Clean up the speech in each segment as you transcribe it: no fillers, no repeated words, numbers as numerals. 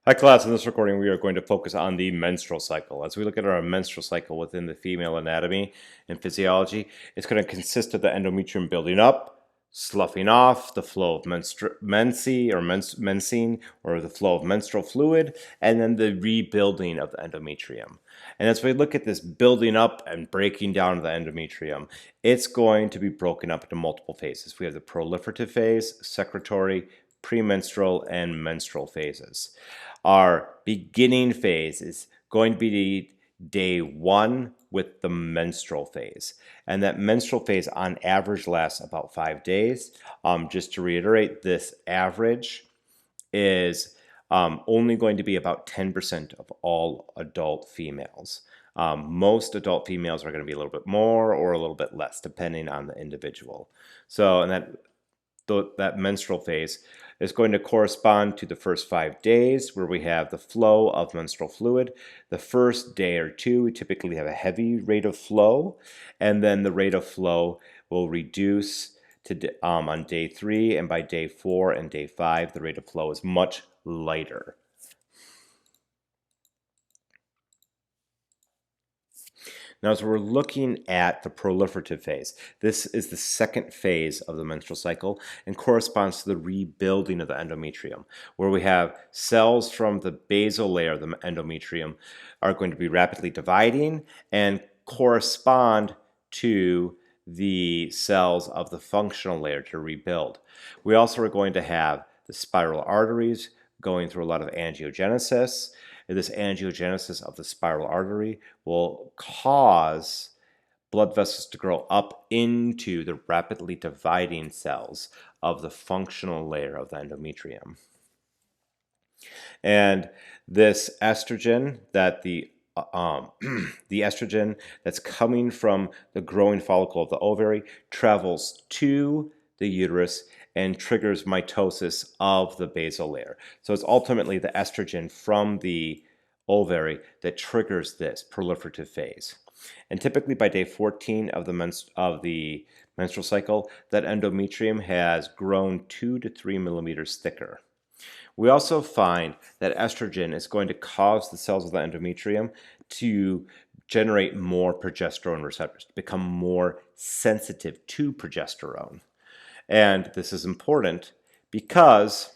Hi class, in this recording we are going to focus on the menstrual cycle. As we look at our menstrual cycle within the female anatomy and physiology, it's going to consist of the endometrium building up, sloughing off, the flow of mensine or the flow of menstrual fluid, and then the rebuilding of the endometrium. And as we look at this building up and breaking down of the endometrium, it's going to be broken up into multiple phases. We have the proliferative phase, secretory, premenstrual, and menstrual phases. Our beginning phase is going to be day 1 with the menstrual phase. And that menstrual phase on average lasts about 5 days. Just to reiterate, this average is only going to be about 10% of all adult females. Most adult females are going to be a little bit more or a little bit less, depending on the individual. So, and that menstrual phase is going to correspond to the first 5 days where we have the flow of menstrual fluid. The first day or two, we typically have a heavy rate of flow, and then the rate of flow will reduce to on day 3, and by day 4 and day 5, the rate of flow is much lighter. Now, as we're looking at the proliferative phase, this is the second phase of the menstrual cycle and corresponds to the rebuilding of the endometrium, where we have cells from the basal layer of the endometrium are going to be rapidly dividing and correspond to the cells of the functional layer to rebuild. We also are going to have the spiral arteries going through a lot of angiogenesis. This angiogenesis of the spiral artery will cause blood vessels to grow up into the rapidly dividing cells of the functional layer of the endometrium. And this estrogen that the estrogen that's coming from the growing follicle of the ovary travels to the uterus and triggers mitosis of the basal layer. So it's ultimately the estrogen from the ovary that triggers this proliferative phase. And typically by day 14 of the menstrual cycle, that endometrium has grown 2 to 3 millimeters thicker. We also find that estrogen is going to cause the cells of the endometrium to generate more progesterone receptors, to become more sensitive to progesterone. And this is important because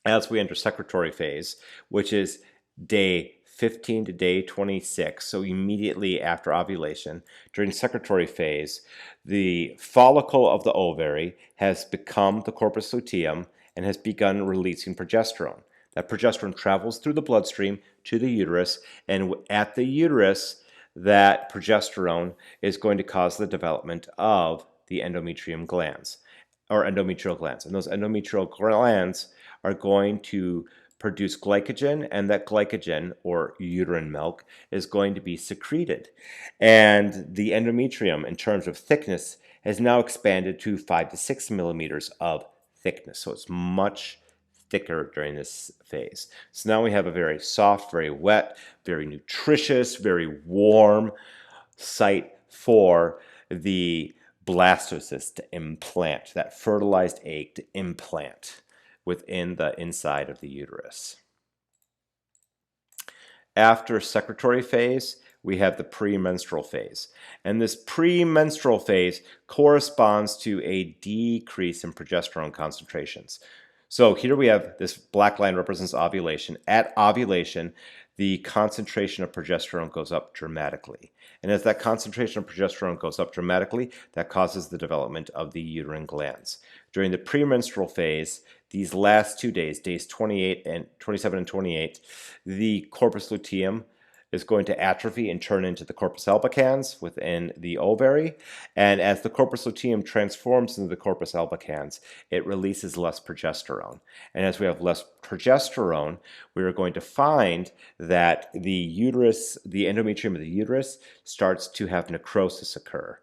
as we enter secretory phase, which is day 15 to day 26, so immediately after ovulation, during secretory phase, the follicle of the ovary has become the corpus luteum and has begun releasing progesterone. That progesterone travels through the bloodstream to the uterus, and at the uterus, that progesterone is going to cause the development of the endometrium glands, or endometrial glands. And those endometrial glands are going to produce glycogen, and that glycogen, or uterine milk, is going to be secreted. And the endometrium, in terms of thickness, has now expanded to 5 to 6 millimeters of thickness. So it's much thicker during this phase. So now we have a very soft, very wet, very nutritious, very warm site for the blastocyst to implant, that fertilized egg to implant within the inside of the uterus. After secretory phase, we have the premenstrual phase. And this premenstrual phase corresponds to a decrease in progesterone concentrations. So here we have this black line represents ovulation. At ovulation, the concentration of progesterone goes up dramatically. And as that concentration of progesterone goes up dramatically, that causes the development of the uterine glands. During the premenstrual phase, these last 2 days, days 27 and 28, the corpus luteum is going to atrophy and turn into the corpus albicans within the ovary. And as the corpus luteum transforms into the corpus albicans, it releases less progesterone. And as we have less progesterone, we are going to find that the uterus, the endometrium of the uterus, starts to have necrosis occur.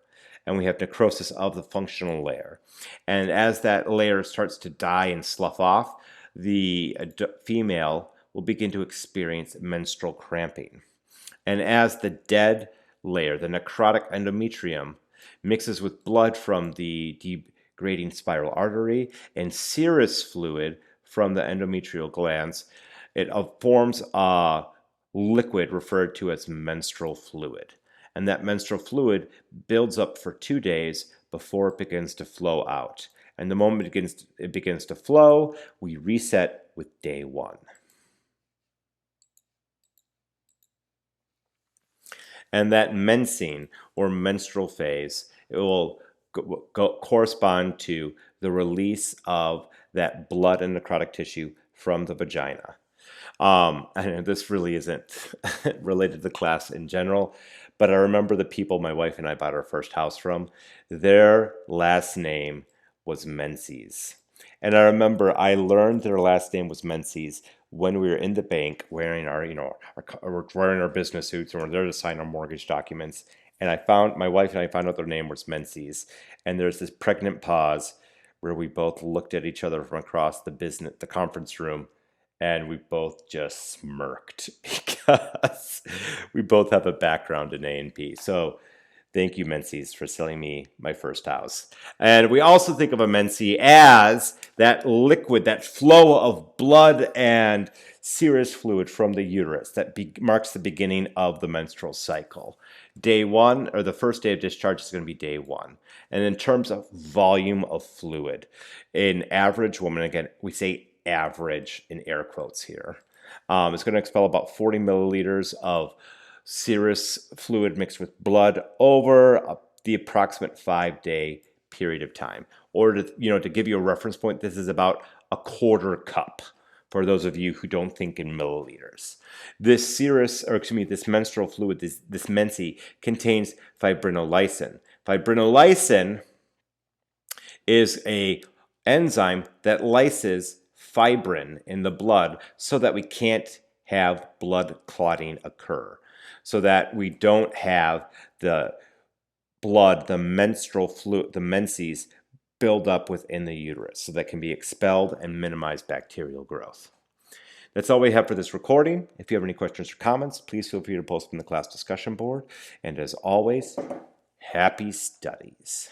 And we have necrosis of the functional layer. And as that layer starts to die and slough off, the female will begin to experience menstrual cramping. And as the dead layer, the necrotic endometrium, mixes with blood from the degrading spiral artery and serous fluid from the endometrial glands, It forms a liquid referred to as menstrual fluid. And that menstrual fluid builds up for 2 days before it begins to flow out. And the moment it begins to flow, we reset with day 1. And that mensing, or menstrual phase, it will correspond to the release of that blood and necrotic tissue from the vagina. And this really isn't related to the class in general, but I remember the people my wife and I bought our first house from, their last name was Menzies. And I remember I learned their last name was Menzies when we were in the bank wearing wearing our business suits and we're there to sign our mortgage documents. And my wife and I found out their name was Menzies. And there's this pregnant pause where we both looked at each other from across the conference room, and we both just smirked because we both have a background in A&P. So thank you, Menzies, for selling me my first house. And we also think of a Menses as that liquid, that flow of blood and serous fluid from the uterus that marks the beginning of the menstrual cycle. Day 1, or the first day of discharge, is going to be day 1. And in terms of volume of fluid, an average woman, again, we say average in air quotes here, is going to expel about 40 milliliters of serous fluid mixed with blood over the approximate 5-day period of time. Or to give you a reference point, this is about a quarter cup for those of you who don't think in milliliters. This this menstrual fluid, this menses, contains fibrinolysin. Fibrinolysin is a enzyme that lyses fibrin in the blood so that we can't have blood clotting occur, so that we don't have the blood, the menstrual fluid, the menses, build up within the uterus, so that can be expelled and minimize bacterial growth. That's all we have for this recording. If you have any questions or comments, please feel free to post them in the class discussion board. And as always, happy studies.